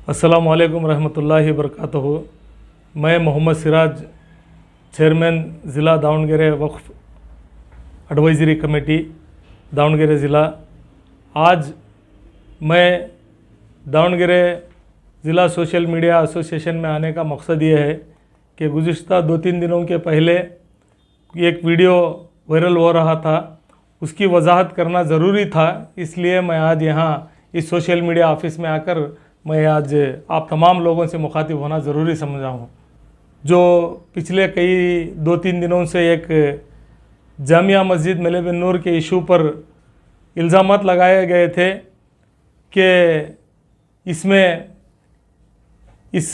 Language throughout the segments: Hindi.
अस्सलामु अलैकुम रहमतुल्लाहि वबरकातुहू। मैं मोहम्मद सिराज, चेयरमैन ज़िला दावणगेरे वक्फ एडवाइजरी कमेटी दावणगेरे ज़िला। आज मैं दावणगेरे ज़िला सोशल मीडिया एसोसिएशन में आने का मकसद ये है कि गुज़िश्ता 2-3 दिनों के पहले एक वीडियो वायरल हो रहा था, उसकी वजाहत करना ज़रूरी था। इसलिए मैं आज यहाँ इस सोशल मीडिया ऑफिस में आकर मैं आज आप तमाम लोगों से मुखातिब होना ज़रूरी समझा हूँ। जो पिछले कई 2-3 दिनों से एक जामिया मस्जिद मेले बिन नूर के इशू पर इल्ज़ामात लगाए गए थे कि इसमें इस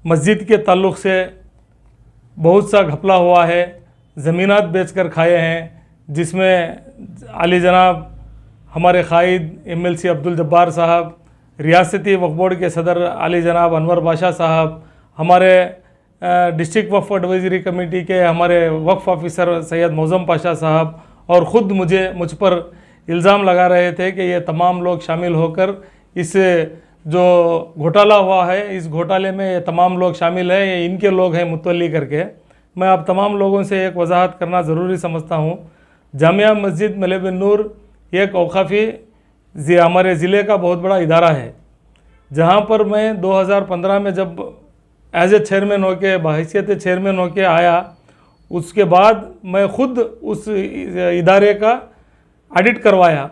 मस्जिद के ताल्लुक़ से बहुत सा घपला हुआ है, ज़मीनात बेचकर खाए हैं, जिसमें आली जनाब हमारे कायद MLC अब्दुल जब्बार साहब, रियासती वक्फ बोर्ड के सदर आली जनाब अनवर बादशाह साहब, हमारे डिस्ट्रिक्ट वक्फ एडवाइजरी कमेटी के हमारे वक्फ ऑफिसर सैयद मौज़म पाशा साहब और ख़ुद मुझ पर इल्ज़ाम लगा रहे थे कि ये तमाम लोग शामिल होकर इस जो घोटाला हुआ है, इस घोटाले में ये तमाम लोग शामिल हैं, ये इनके लोग हैं मुतवल्ली करके। मैं आप तमाम लोगों से एक वजाहत करना ज़रूरी समझता हूँ। जामिया मस्जिद मेले बिन नूर एक औक़ाफ़ी हमारे ज़िले का बहुत बड़ा इदारा है, जहाँ पर मैं 2015 में जब एज ए चेयरमैन होके बहैसियत चेयरमैन होके आया, उसके बाद मैं ख़ुद उस इदारे का ऑडिट करवाया।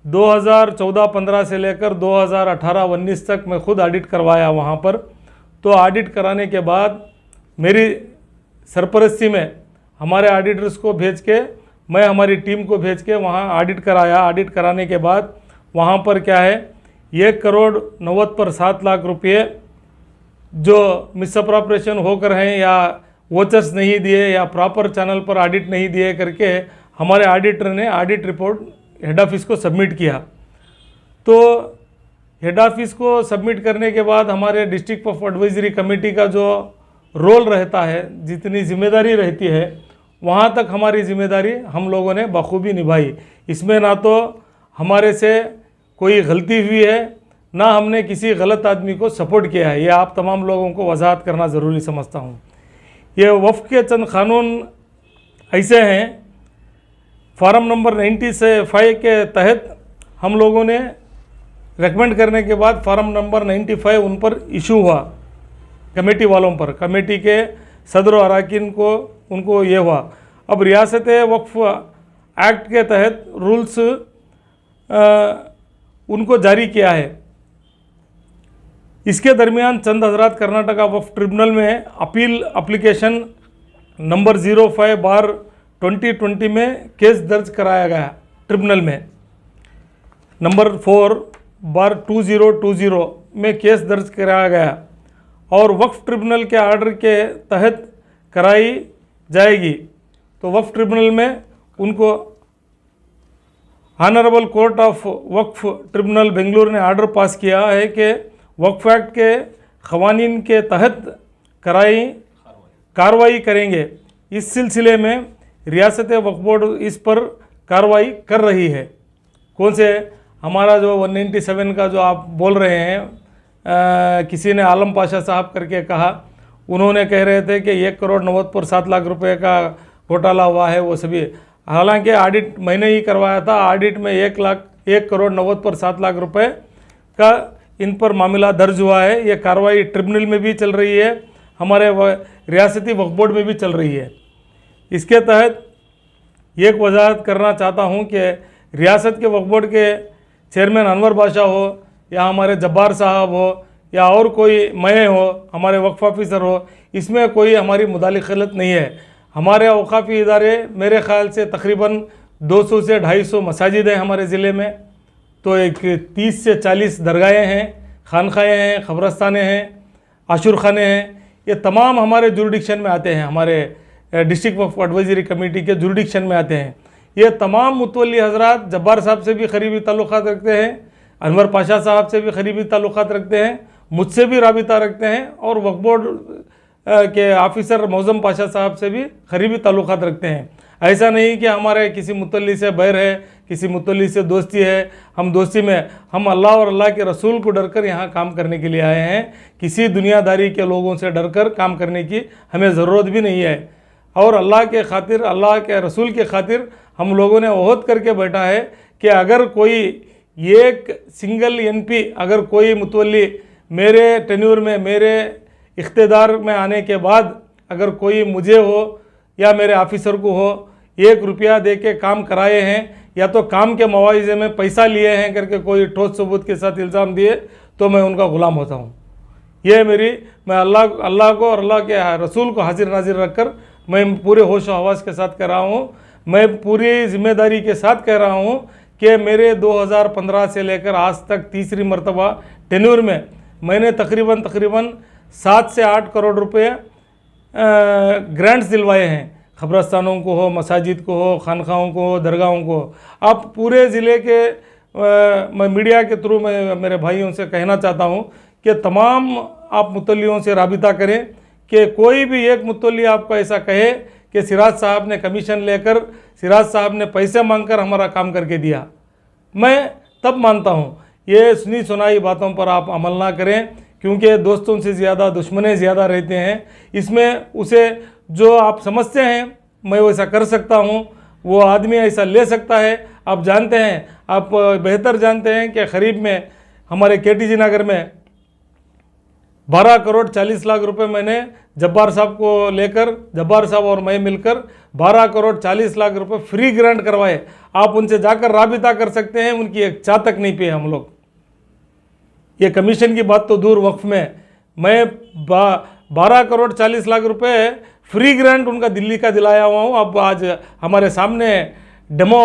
2014-15 से लेकर 2018-19 तक मैं ख़ुद ऑडिट करवाया वहाँ पर। तो ऑडिट कराने के बाद मेरी सरपरस्ती में हमारे ऑडिटर्स को भेज के, मैं हमारी टीम को भेज के वहाँ ऑडिट कराया। ऑडिट कराने के बाद वहाँ पर क्या है, 1 करोड़ 90 पर 7 लाख रुपये जो मिसअप्रोप्रिएशन होकर हैं, या वोचर्स नहीं दिए या प्रॉपर चैनल पर ऑडिट नहीं दिए करके हमारे ऑडिटर ने ऑडिट रिपोर्ट हेड ऑफिस को सबमिट किया। तो हेड ऑफिस को सबमिट करने के बाद हमारे डिस्ट्रिक्ट ऑफ एडवाइजरी कमेटी का जो रोल रहता है, जितनी जिम्मेदारी रहती है, वहाँ तक हमारी ज़िम्मेदारी हम लोगों ने बखूबी निभाई। इसमें ना तो हमारे से कोई गलती हुई है, ना हमने किसी गलत आदमी को सपोर्ट किया है। ये आप तमाम लोगों को वजाहत करना ज़रूरी समझता हूँ। ये वफ़ के चंद कानून ऐसे हैं, फार्म नंबर 95 के तहत हम लोगों ने रेकमेंड करने के बाद फार्म नंबर 95 उन पर इशू हुआ, कमेटी वालों पर, कमेटी के सदर और अरकान को उनको ये हुआ। अब रियासत वक्फ एक्ट के तहत रूल्स उनको जारी किया है। इसके दरमियान चंद हजरात कर्नाटका वक्फ ट्रिब्यूनल में अपील एप्लीकेशन नंबर 05/2020 में केस दर्ज कराया गया। ट्रिब्यूनल में नंबर 4/2020 में केस दर्ज कराया गया और वक्फ ट्रिब्यूनल के आर्डर के तहत कराई जाएगी। तो वक्फ ट्रिब्यूनल में उनको honourable court of Waqf tribunal Bengaluru ने आर्डर पास किया है कि वक्फ एक्ट के क़वानीन के तहत कार्रवाई करेंगे। इस सिलसिले में रियासत वक्फ बोर्ड इस पर कार्रवाई कर रही है। कौन से, हमारा जो 197 का जो आप बोल रहे हैं, किसी ने आलम पाशा साहब करके कहा, उन्होंने कह रहे थे कि 1 करोड़ 90 पर 7 लाख रुपए का घोटाला हुआ है, वो सभी। हालांकि ऑडिट मैंने ही करवाया था। ऑडिट में 1 करोड़ 90 पर 7 लाख रुपए का इन पर मामला दर्ज हुआ है। ये कार्रवाई ट्रिब्यूनल में भी चल रही है, हमारे रियासती वक्फ बोर्ड में भी चल रही है। इसके तहत एक वजाहत करना चाहता हूँ कि रियासत के वक्फ बोर्ड के चेयरमैन अनवर बादशाह हो, या हमारे जब्बार साहब हो, या और कोई मैं हो, हमारे वक्फ ऑफिसर हो, इसमें कोई हमारी मुदाखलत नहीं है। हमारे औक़ाफ़ी इदारे, मेरे ख़्याल से तकरीबन 200 से 250 मसाजिद हैं हमारे ज़िले में। तो एक 30 से 40 दरगाहें हैं, खानखाएँ हैं, ख़बरस्तानें हैं, आशुर खाने हैं। ये तमाम हमारे जुरिडिक्शन में आते हैं, हमारे डिस्ट्रिक्ट वक्फ एडवाइजरी कमेटी के जुरिडिक्शन में आते हैं। ये तमाम मुतवल्ली हजरात जब्बार साहब से भी करीबी ताल्लुक़ात रखते हैं, अनवर पाशा साहब से भी करीबी ताल्लुक़ात रखते हैं, मुझसे भी राबिता रखते हैं, और वक्फ बोर्ड के ऑफिसर मौज़म पाशा साहब से भी करीबी ताल्लुक़ात रखते हैं। ऐसा नहीं कि हमारे किसी मुतल्ली से बैर है किसी मुतल्ली से दोस्ती है, हम दोस्ती में हम अल्लाह और अल्लाह के रसूल को डरकर यहाँ काम करने के लिए आए हैं। किसी दुनियादारी के लोगों से डरकर काम करने की हमें ज़रूरत भी नहीं है। और अल्लाह के खातिर, अल्लाह के रसूल के खातिर हम लोगों ने ओहद करके बैठा है कि अगर कोई एक सिंगल एनपी, अगर कोई मुतवल्ली मेरे टेन्यूर में, मेरे इख्तिदार में आने के बाद अगर कोई मुझे हो या मेरे ऑफिसर को हो 1 रुपया दे के काम कराए हैं या तो काम के मुआवजे में पैसा लिए हैं करके कोई ठोस सबूत के साथ इल्ज़ाम दिए तो मैं उनका ग़ुलाम होता हूँ। ये मैं अल्लाह को और अल्लाह के रसूल को हाजिर नाजिर रखकर मैं पूरे होश और हवास के साथ कह रहा हूँ। मैं पूरी जिम्मेदारी के साथ कह रहा हूँ कि मेरे 2015 से लेकर आज तक तीसरी मरतबा टेन्यूर में मैंने तकरीबन 7 से 8 करोड़ रुपए ग्रांट्स दिलवाए हैं। ख़बरस्तानों को हो, मसाजिद को हो, खानखाहों को हो, दरगाहों को। आप पूरे ज़िले के मैं मीडिया के थ्रू मैं मेरे भाइयों से कहना चाहता हूँ कि तमाम आप मुतल्लियों से राबिता करें कि कोई भी एक मुतल्ली आपको ऐसा कहे कि सिराज साहब ने कमीशन लेकर, सिराज साहब ने पैसे मांगकर हमारा काम करके दिया, मैं तब मानता हूँ। ये सुनी सुनाई बातों पर आप अमल ना करें, क्योंकि दोस्तों से ज़्यादा दुश्मने ज़्यादा रहते हैं। इसमें उसे जो आप समझते हैं मैं वैसा कर सकता हूँ, वो आदमी ऐसा ले सकता है। आप जानते हैं, आप बेहतर जानते हैं कि ख़रीब में हमारे केटीजी नगर में 12 करोड़ 40 लाख रुपए मैंने जब्बार साहब को लेकर, जब्बार साहब और मैं मिलकर 12 करोड़ 40 लाख रुपए फ्री ग्रांट करवाए। आप उनसे जाकर राबिता कर सकते हैं, उनकी एक चाह तक नहीं पे हम लोग। ये कमीशन की बात तो दूर, वक्फ में मैं 12 करोड़ 40 लाख रुपए फ्री ग्रांट उनका दिल्ली का दिलाया हुआ हूँ। अब आज हमारे सामने डेमो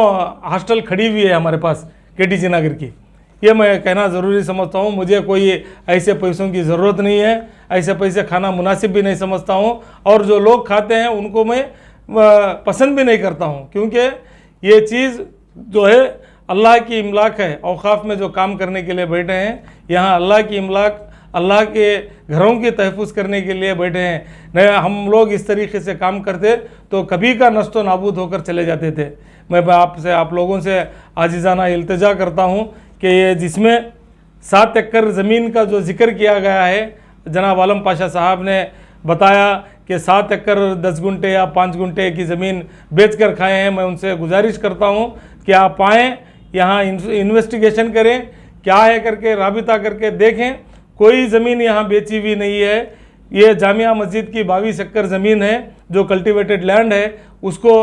हॉस्टल खड़ी हुई है हमारे पास केटीजी नगर की। ये मैं कहना ज़रूरी समझता हूँ। मुझे कोई ऐसे पैसों की ज़रूरत नहीं है, ऐसे पैसे खाना मुनासिब भी नहीं समझता हूँ, और जो लोग खाते हैं उनको मैं पसंद भी नहीं करता हूँ, क्योंकि ये चीज़ जो है अल्लाह की इमलाक है। औकाफ में जो काम करने के लिए बैठे हैं, यहाँ अल्लाह की इमलाक, अल्लाह के घरों की तहफ़्फ़ुज़ करने के लिए बैठे हैं। नहीं हम लोग इस तरीके से काम करते तो कभी का नष्ट व नाबूद होकर चले जाते थे। मैं आपसे, आप लोगों से आजिज़ाना इल्तिजा करता हूँ कि ये जिसमें 7 एकड़ ज़मीन का जो जिक्र किया गया है, जनाब आलम पाशा साहब ने बताया कि 7 एकड़ 10 गुंठे या 5 गुंठे की ज़मीन बेच कर खाए हैं। मैं उनसे गुजारिश करता हूँ कि आप आएँ, यहाँ इन्वेस्टिगेशन करें, क्या है करके राबिता करके देखें। कोई ज़मीन यहाँ बेची हुई नहीं है। ये जामिया मस्जिद की 22 एकड़ ज़मीन है जो कल्टिवेटेड लैंड है, उसको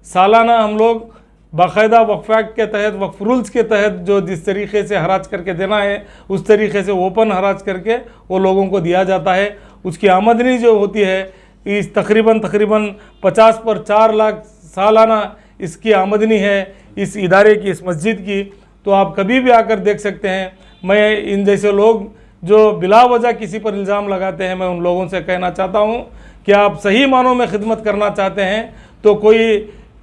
सालाना हम लोग बाकायदा वक्फ एक्ट के तहत, वक्फ रूल्स के तहत जो जिस तरीके से हराज करके देना है उस तरीके से ओपन हराज करके वो लोगों को दिया जाता है। उसकी आमदनी जो होती है इस तकरीबन 50 पर 4 लाख सालाना इसकी आमदनी है इस इदारे की, इस मस्जिद की। तो आप कभी भी आकर देख सकते हैं। मैं इन जैसे लोग जो बिला वजह किसी पर इल्ज़ाम लगाते हैं, मैं उन लोगों से कहना चाहता हूँ कि आप सही मानों में खिदमत करना चाहते हैं तो कोई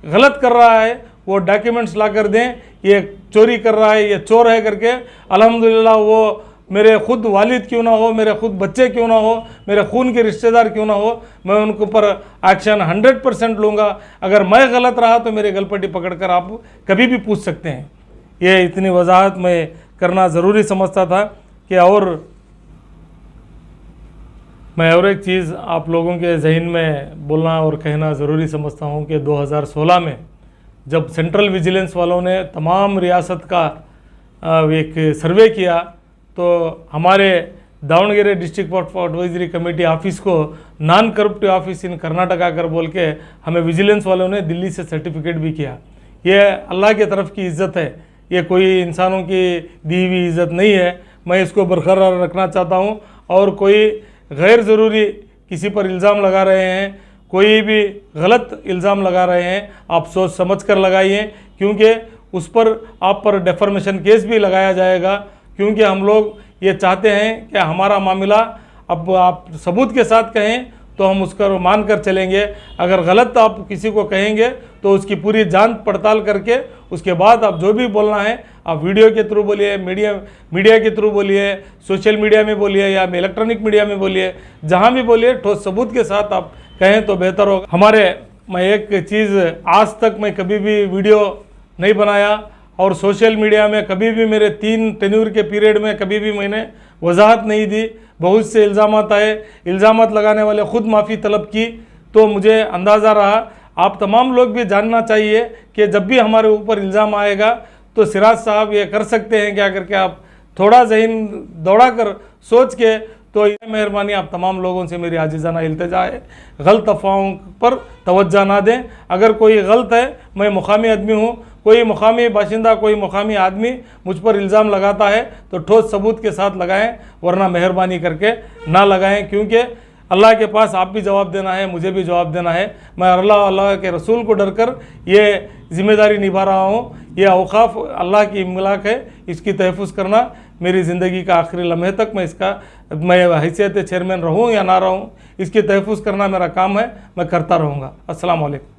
गलत कर रहा है वो डॉक्यूमेंट्स ला कर दें, ये चोरी कर रहा है, ये चोर है करके। अल्हम्दुलिल्लाह वो मेरे खुद वालिद क्यों ना हो, मेरे खुद बच्चे क्यों ना हो, मेरे खून के रिश्तेदार क्यों ना हो, मैं उनके ऊपर एक्शन 100% लूँगा। अगर मैं गलत रहा तो मेरे गलपट्टी पकड़कर आप कभी भी पूछ सकते हैं। ये इतनी वजाहत मैं करना ज़रूरी समझता था कि और मैं और एक चीज़ आप लोगों के जहन में बोलना और कहना ज़रूरी समझता हूँ कि 2016 में जब सेंट्रल विजिलेंस वालों ने तमाम रियासत का एक सर्वे किया तो हमारे दावणगेरे डिस्ट्रिक्ट वक्फ एडवाइजरी कमेटी ऑफिस को नॉन करप्टिव ऑफिस इन कर्नाटका कर बोल के हमें विजिलेंस वालों ने दिल्ली से सर्टिफिकेट भी किया। ये अल्लाह की तरफ की इज़्ज़त है, ये कोई इंसानों की दी हुई इज़्ज़त नहीं है। मैं इसको बरकरार रखना चाहता हूँ। और कोई गैर ज़रूरी किसी पर इल्ज़ाम लगा रहे हैं, कोई भी गलत इल्ज़ाम लगा रहे हैं, आप सोच समझ कर लगाइए, क्योंकि उस पर आप पर डेफर्मेशन केस भी लगाया जाएगा। क्योंकि हम लोग ये चाहते हैं कि हमारा मामला अब आप सबूत के साथ कहें तो हम उसको मान कर चलेंगे। अगर गलत आप किसी को कहेंगे तो उसकी पूरी जांच पड़ताल करके उसके बाद आप जो भी बोलना है आप वीडियो के थ्रू बोलिए, मीडिया के थ्रू बोलिए, सोशल मीडिया में बोलिए या इलेक्ट्रॉनिक मीडिया में बोलिए, जहाँ भी बोलिए ठोस सबूत के साथ आप कहें तो बेहतर होगा। मैं एक चीज़ आज तक मैं कभी भी वीडियो नहीं बनाया और सोशल मीडिया में कभी भी मेरे 3 टेन्यूर के पीरियड में कभी भी मैंने वजाहत नहीं दी। बहुत से इल्ज़ामात आए, इल्ज़ामात लगाने वाले ख़ुद माफ़ी तलब की, तो मुझे अंदाज़ा रहा आप तमाम लोग भी जानना चाहिए कि जब भी हमारे ऊपर इल्ज़ाम आएगा तो सिराज साहब ये कर सकते हैं क्या करके आप थोड़ा ज़हन दौड़ा कर सोच के, तो ये मेहरबानी आप तमाम लोगों से मेरी आजिज़ाना इल्तिजा है, गलत अफवाहों पर तवज्जो ना दें। अगर कोई गलत है, मैं मुकामी आदमी हूँ, कोई मुकामी बाशिंदा, कोई मुकामी आदमी मुझ पर इल्ज़ाम लगाता है तो ठोस सबूत के साथ लगाएं, वरना मेहरबानी करके ना लगाएं, क्योंकि अल्लाह के पास आप भी जवाब देना है, मुझे भी जवाब देना है। मैं अल्लाह के रसूल को डर कर ये ज़िम्मेदारी निभा रहा हूँ। ये औक़ाफ़ अल्लाह की इमलाक है, इसकी तहफ़्फ़ुज़ करना मेरी ज़िंदगी का आखिरी लम्हे तक मैं हैसियत चेयरमैन रहूँ या ना रहूँ, इसकी तहफ़्फ़ुज़ करना मेरा काम है, मैं करता रहूँगा। अस्सलाम वालेकुम।